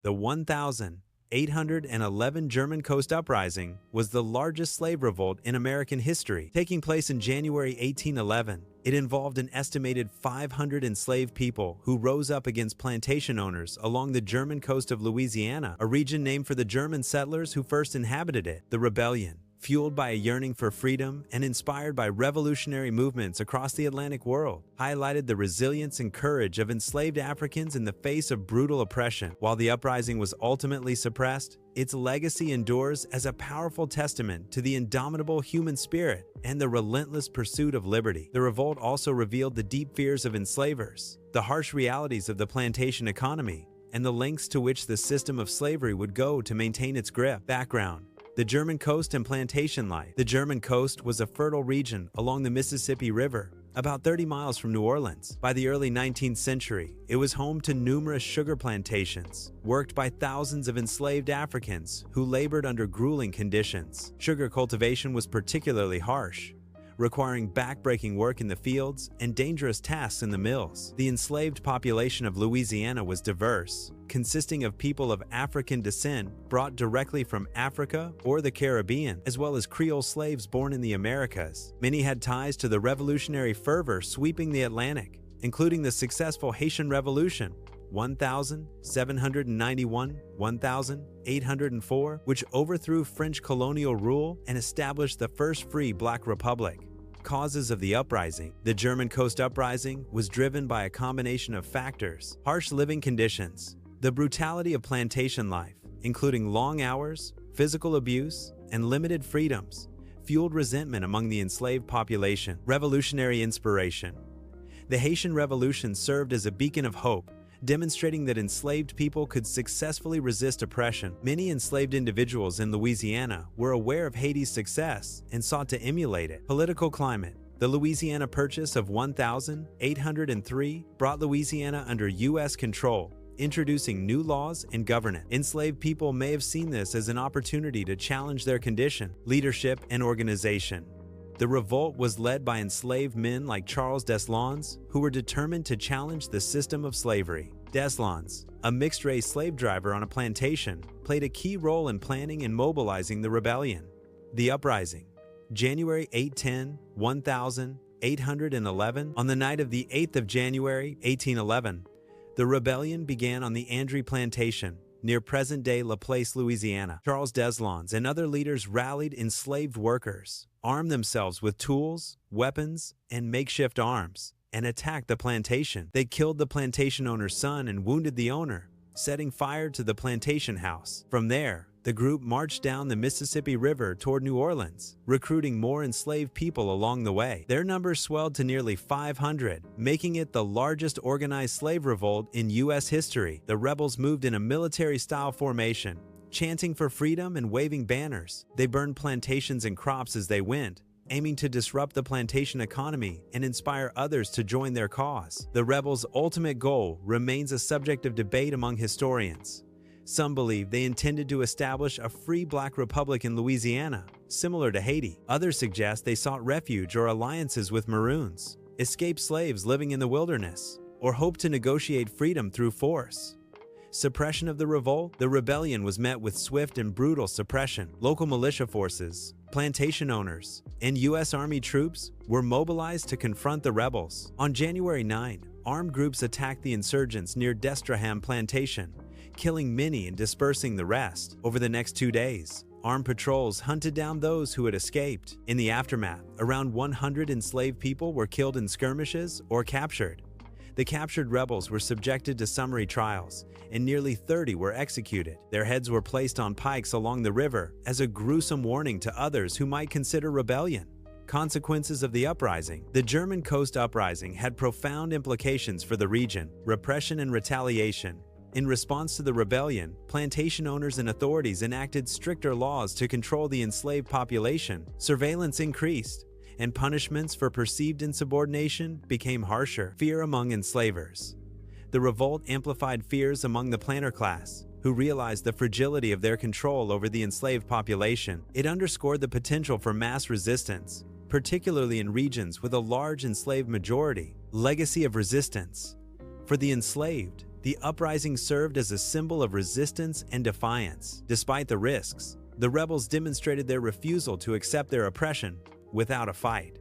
The 1811 German Coast Uprising was the largest slave revolt in American history, taking place in January 1811. It involved an estimated 500 enslaved people who rose up against plantation owners along the German coast of Louisiana, a region named for the German settlers who first inhabited it. The rebellion, fueled by a yearning for freedom and inspired by revolutionary movements across the Atlantic world, highlighted the resilience and courage of enslaved Africans in the face of brutal oppression. While the uprising was ultimately suppressed, its legacy endures as a powerful testament to the indomitable human spirit and the relentless pursuit of liberty. The revolt also revealed the deep fears of enslavers, the harsh realities of the plantation economy, and the lengths to which the system of slavery would go to maintain its grip. Background: the German coast and plantation life. The German coast was a fertile region along the Mississippi River, about 30 miles from New Orleans. By the early 19th century, it was home to numerous sugar plantations, worked by thousands of enslaved Africans who labored under grueling conditions. Sugar cultivation was particularly harsh, requiring back-breaking work in the fields and dangerous tasks in the mills. The enslaved population of Louisiana was diverse, consisting of people of African descent brought directly from Africa or the Caribbean, as well as Creole slaves born in the Americas. Many had ties to the revolutionary fervor sweeping the Atlantic, including the successful Haitian Revolution, 1791-1804, which overthrew French colonial rule and established the first free Black Republic. Causes of the uprising. The German Coast Uprising was driven by a combination of factors: harsh living conditions, the brutality of plantation life, including long hours, physical abuse, and limited freedoms, fueled resentment among the enslaved population. Revolutionary inspiration. The Haitian Revolution served as a beacon of hope, demonstrating that enslaved people could successfully resist oppression. Many enslaved individuals in Louisiana were aware of Haiti's success and sought to emulate it. Political climate. The Louisiana Purchase of 1803 brought Louisiana under U.S. control, introducing new laws and governance. Enslaved people may have seen this as an opportunity to challenge their condition. Leadership and organization. The revolt was led by enslaved men like Charles Deslandes, who were determined to challenge the system of slavery. Deslandes, a mixed-race slave driver on a plantation, played a key role in planning and mobilizing the rebellion. The Uprising. January 8-10, 1811. On the night of the 8th of January, 1811, the rebellion began on the Andre Plantation, near present-day Laplace, Louisiana. Charles Deslandes and other leaders rallied enslaved workers, armed themselves with tools, weapons, and makeshift arms, and attacked the plantation. They killed the plantation owner's son and wounded the owner, setting fire to the plantation house. From there, the group marched down the Mississippi River toward New Orleans, recruiting more enslaved people along the way. Their numbers swelled to nearly 500, making it the largest organized slave revolt in U.S. history. The rebels moved in a military-style formation, chanting for freedom and waving banners. They burned plantations and crops as they went, aiming to disrupt the plantation economy and inspire others to join their cause. The rebels' ultimate goal remains a subject of debate among historians. Some believe they intended to establish a free Black republic in Louisiana, similar to Haiti. Others suggest they sought refuge or alliances with Maroons, escaped slaves living in the wilderness, or hoped to negotiate freedom through force. Suppression of the revolt. The rebellion was met with swift and brutal suppression. Local militia forces, plantation owners, and U.S. Army troops were mobilized to confront the rebels. On January 9, armed groups attacked the insurgents near Destrahan Plantation, killing many and dispersing the rest. Over the next 2 days, armed patrols hunted down those who had escaped. In the aftermath, around 100 enslaved people were killed in skirmishes or captured. The captured rebels were subjected to summary trials, and nearly 30 were executed. Their heads were placed on pikes along the river as a gruesome warning to others who might consider rebellion. Consequences of the uprising. The German Coast Uprising had profound implications for the region. Repression and retaliation. In response to the rebellion, plantation owners and authorities enacted stricter laws to control the enslaved population. Surveillance increased, and punishments for perceived insubordination became harsher. Fear among enslavers. The revolt amplified fears among the planter class, who realized the fragility of their control over the enslaved population. It underscored the potential for mass resistance, particularly in regions with a large enslaved majority. Legacy of resistance. For the enslaved, The uprising served as a symbol of resistance and defiance. Despite the risks, the rebels demonstrated their refusal to accept their oppression without a fight.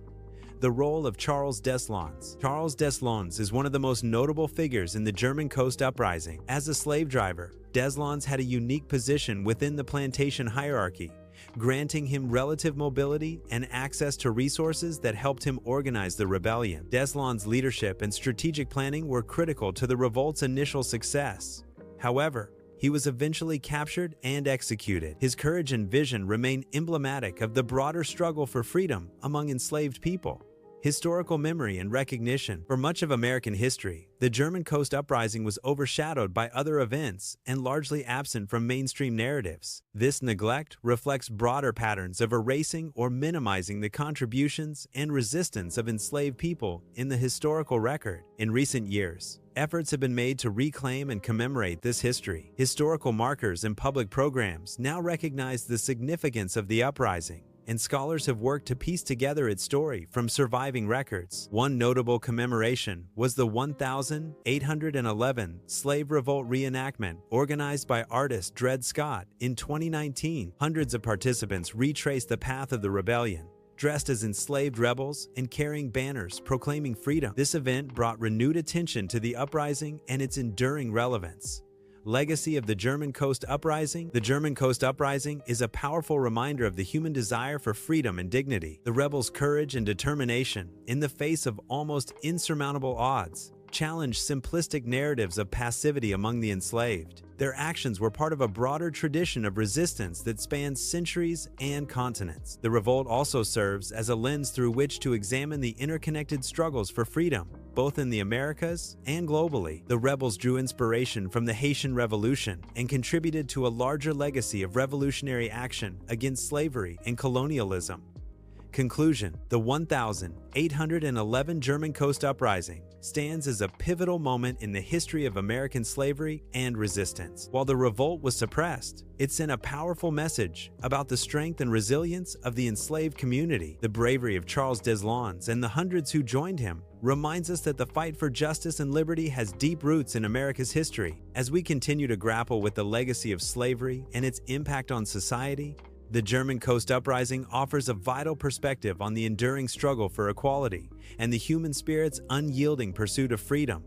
The role of Charles Deslandes. Charles Deslandes is one of the most notable figures in the German Coast Uprising. As a slave driver, Deslandes had a unique position within the plantation hierarchy, granting him relative mobility and access to resources that helped him organize the rebellion. Deslandes' leadership and strategic planning were critical to the revolt's initial success. However, he was eventually captured and executed. His courage and vision remain emblematic of the broader struggle for freedom among enslaved people. Historical memory and recognition. For much of American history, the German Coast Uprising was overshadowed by other events and largely absent from mainstream narratives. This neglect reflects broader patterns of erasing or minimizing the contributions and resistance of enslaved people in the historical record. In recent years, efforts have been made to reclaim and commemorate this history. Historical markers and public programs now recognize the significance of the uprising, and scholars have worked to piece together its story from surviving records. One notable commemoration was the 1811 Slave Revolt reenactment organized by artist Dred Scott in 2019. Hundreds of participants retraced the path of the rebellion, dressed as enslaved rebels and carrying banners proclaiming freedom. This event brought renewed attention to the uprising and its enduring relevance. Legacy of the German Coast Uprising. The German Coast Uprising is a powerful reminder of the human desire for freedom and dignity. The rebels' courage and determination, in the face of almost insurmountable odds, challenged simplistic narratives of passivity among the enslaved. Their actions were part of a broader tradition of resistance that spans centuries and continents. The revolt also serves as a lens through which to examine the interconnected struggles for freedom, both in the Americas and globally. The rebels drew inspiration from the Haitian Revolution and contributed to a larger legacy of revolutionary action against slavery and colonialism. Conclusion: the 1811 German Coast Uprising stands as a pivotal moment in the history of American slavery and resistance. While the revolt was suppressed, it sent a powerful message about the strength and resilience of the enslaved community. The bravery of Charles Deslandes and the hundreds who joined him reminds us that the fight for justice and liberty has deep roots in America's history. As we continue to grapple with the legacy of slavery and its impact on society, the German Coast Uprising offers a vital perspective on the enduring struggle for equality and the human spirit's unyielding pursuit of freedom.